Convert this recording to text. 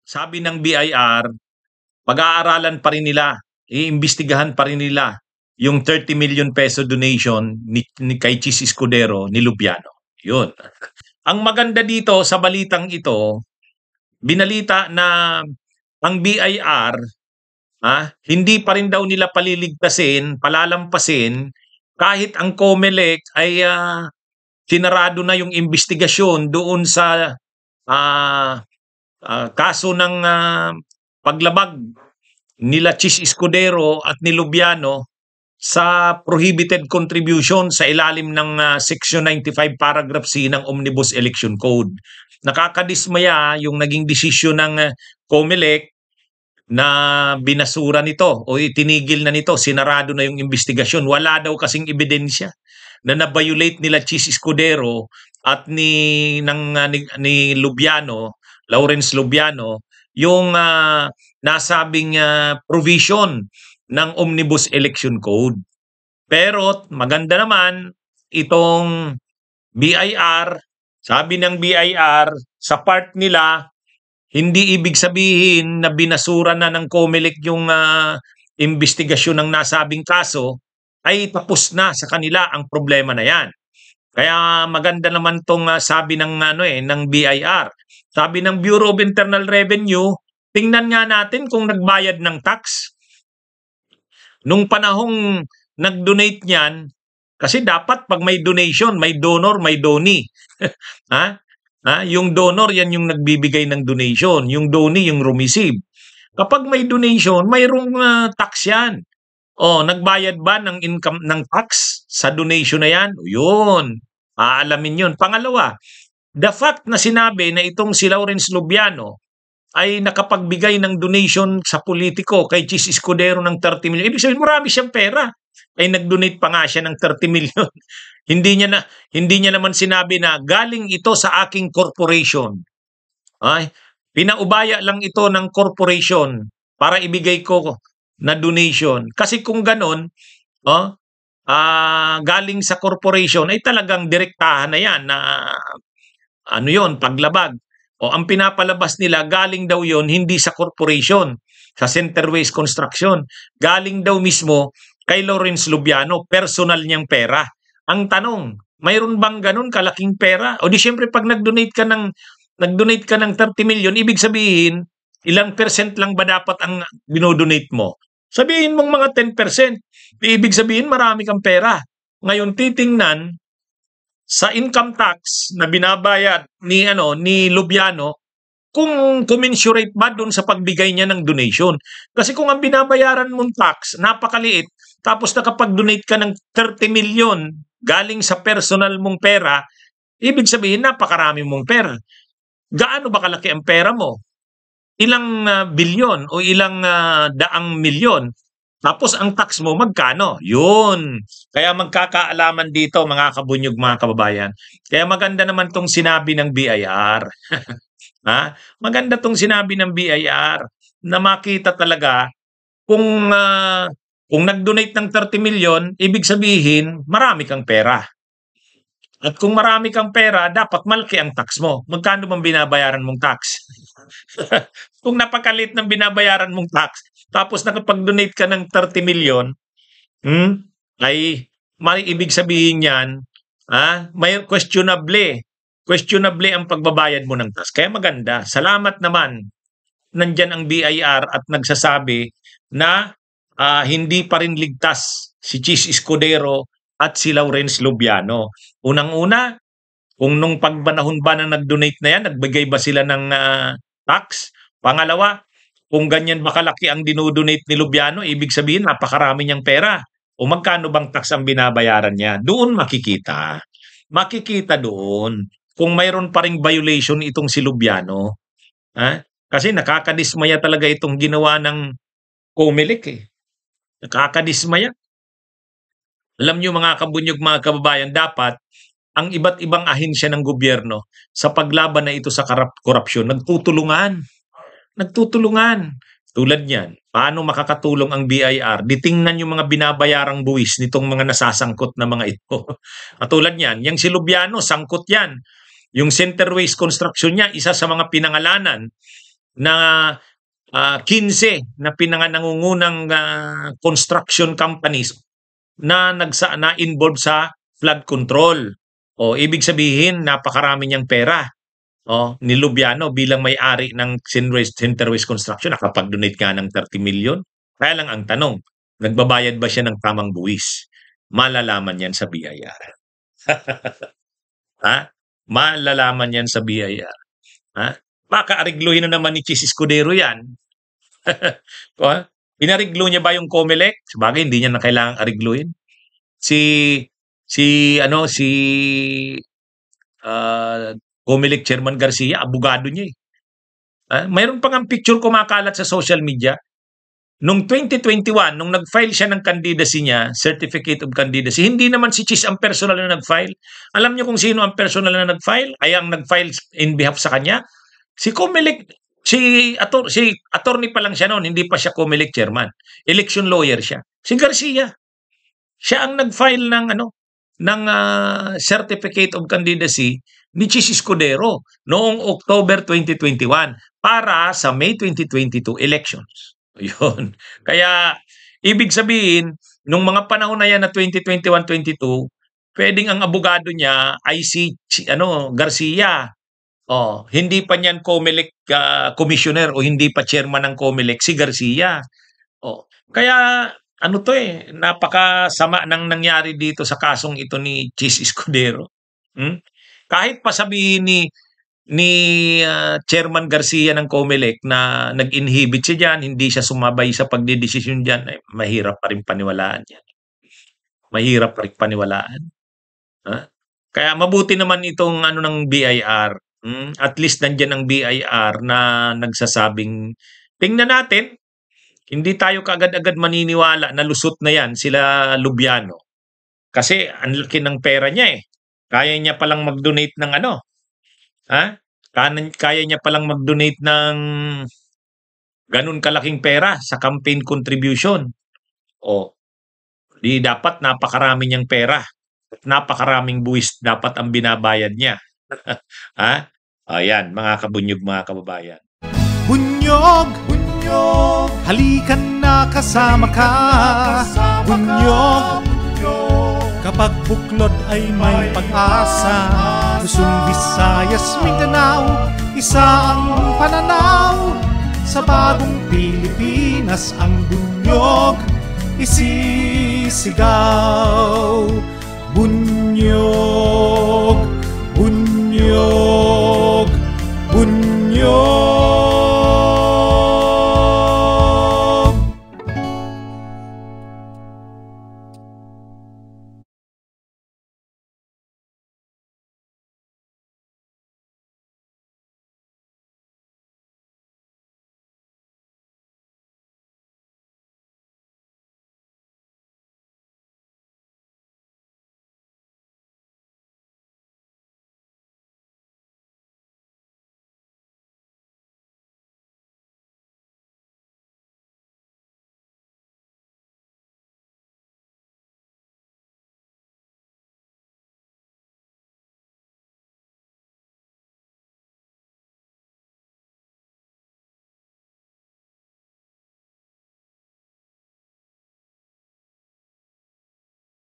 sabi ng BIR, pag-aaralan pa rin nila, iimbestigahan pa rin nila yung 30 million peso donation ni kay Chis Escudero ni Lubiano. Yun. Ang maganda dito sa balitang ito, binalita na ang BIR, hindi pa rin daw nila palalampasin kahit ang COMELEC ay sinarado na yung investigasyon doon sa ah, kaso ng paglabag nila Chis Escudero at ni Lubiano sa prohibited contribution sa ilalim ng Section 95 Paragraph C ng Omnibus Election Code. Nakakadismaya yung naging desisyon ng COMELEC na binasura nito o itinigil na nito, sinarado na yung investigasyon. Wala daw kasing ebidensya na na-violate nila Chis Escudero at ni Lubiano, Lawrence Lubiano, yung nasabing provision ng Omnibus Election Code. Pero maganda naman itong BIR, sabi ng BIR, sa part nila, hindi ibig sabihin na binasura na ng COMELEC yung investigasyon ng nasabing kaso, ay tapos na sa kanila ang problema na yan. Kaya maganda naman tong sabi ng BIR. Sabi ng Bureau of Internal Revenue, tingnan nga natin kung nagbayad ng tax. Nung panahong nag-donate niyan, kasi dapat pag may donation, may donor, may donee. Yung donor, yan yung nagbibigay ng donation. Yung donee, yung receive. Kapag may donation, mayroong tax yan. Nagbayad ba ng income ng tax sa donation na yan? Yun. Aalamin yun. Pangalawa, the fact na sinabi na itong si Lawrence Lubiano ay nakapagbigay ng donation sa politiko kay Chis Escudero ng 30 million. Ibig sabihin, marami siyang pera. Ay nag-donate pa nga siya ng 30 million. Hindi niya naman sinabi na galing ito sa aking corporation. Ay, pinaubaya lang ito ng corporation para ibigay ko na donation. Kasi kung ganon, galing sa corporation ay talagang direktahan na yan na paglabag. Ang pinapalabas nila, galing daw yon hindi sa corporation, sa Centerways Construction. Galing daw mismo kay Lawrence Lubiano, personal niyang pera. Ang tanong, mayroon bang ganun kalaking pera? O di syempre pag nag-donate ka ng 30 million, ibig sabihin, ilang percent lang ba dapat ang binodonate mo? Sabihin mong mga 10%. Ibig sabihin, marami kang pera. Ngayon, titingnan sa income tax na binabayad ni Lubiano, kung commensurate ba doon sa pagbigay niya ng donation. Kasi kung ang binabayaran mong tax, napakaliit, tapos nakapag-donate ka ng 30 million galing sa personal mong pera, ibig sabihin napakarami mong pera. Gaano ba kalaki ang pera mo? Ilang bilyon o ilang daang milyon? Tapos ang tax mo magkano? Yun. Kaya magkakaalaman dito mga kabunyog, mga kababayan. Kaya maganda naman tong sinabi ng BIR. Maganda tong sinabi ng BIR na makita talaga kung nag-donate ng 30 million, ibig sabihin marami kang pera. At kung marami kang pera, dapat malaki ang tax mo. Magkano bang binabayaran mong tax? Kung napakalit ng binabayaran mong tax, tapos nakapag-donate ka ng 30 million, ay ibig sabihin yan, may questionable ang pagbabayad mo ng tax. Kaya maganda. Salamat naman. Nandyan ang BIR at nagsasabi na hindi pa rin ligtas si Chis Escudero at si Lawrence Lubiano. Unang-una, kung nung pagbanahon ba na nag-donate na yan, nagbigay ba sila ng tax? Pangalawa, kung ganyan ba kalaki ang dinodonate ni Lubiano, ibig sabihin napakarami niyang pera. O magkano bang tax ang binabayaran niya? Doon makikita. Makikita doon kung mayroon pa ring violation itong si Lubiano. Kasi nakakadismaya talaga itong ginawa ng COMELEC Nakakadismaya. Alam niyo mga kabunyog, mga kababayan, dapat ang iba't ibang ahensya ng gobyerno sa paglaban na ito sa korupsyon, nagtutulungan. Tulad niyan, paano makakatulong ang BIR? Ditingnan yung mga binabayarang buwis nitong mga nasasangkot na mga ito. Tulad niyan, yung si Lubiano, sangkot yan. Yung Centerways Construction niya, isa sa mga pinangalanan na 15 na nangungunang construction companies na involved sa flood control. O ibig sabihin, napakarami niyang pera. Ni Lubiano bilang may-ari ng Centerways Construction, nakapag-donate nga ng 30 million. Kaya lang ang tanong, nagbabayad ba siya ng tamang buwis? Malalaman yan sa BIR. Ha? Malalaman yan sa BIR. Ha? Baka arigluhin na naman ni Chis Escudero yan. Inariglo niya ba yung COMELEC? Sabagay, hindi niya na kailangang arigluhin. COMELEC Chairman Garcia, abogado niya eh. Mayroon pang ang picture kumakalat sa social media. Noong 2021, nung nag-file siya ng candidacy niya, Certificate of Candidacy, hindi naman si Chis ang personal na nag-file. Alam niyo kung sino ang personal na nag-file? Ay ang nag-file in behalf sa kanya? Si COMELEC, si attorney pa lang siya noon, hindi pa siya COMELEC chairman. Election lawyer siya. Si Garcia. Siya ang nag-file ng Certificate of Candidacy ni Chis Escudero noong October 2021 para sa May 2022 elections. Yun. Kaya ibig sabihin, nung mga panahon na yan na 2021-22, pwedeng ang abogado niya ay si Garcia. Hindi pa niyan COMELEC commissioner o hindi pa chairman ng COMELEC si Garcia. Kaya napakasama nang nangyari dito sa kasong ito ni Chis Escudero. Kahit pa sabihin ni Chairman Garcia ng COMELEC na nag-inhibit siya dyan, hindi siya sumabay sa pagdidesisyon dyan, mahirap pa rin paniwalaan yan. Mahirap pa rin paniwalaan. Kaya mabuti naman itong ng BIR. At least nandyan ang BIR na nagsasabing, tingnan natin, hindi tayo kaagad-agad maniniwala na lusot na yan sila Lubiano. Kasi ang laki ng pera niya eh. Kaya niya palang mag-donate ng Kaya niya palang mag-donate ng ganun kalaking pera sa campaign contribution. Di dapat napakarami niyang pera. At napakaraming buwis dapat ang binabayad niya. Ayan, mga kabunyog, mga kababayan. Bunyog, bunyog, halikan na kasama ka. Bunyog, kapag buklod ay may pag-asa. Luzon, Visayas, Mindanao, isa ang pananaw. Sa bagong Pilipinas ang bunyog isisigaw. Bunyog.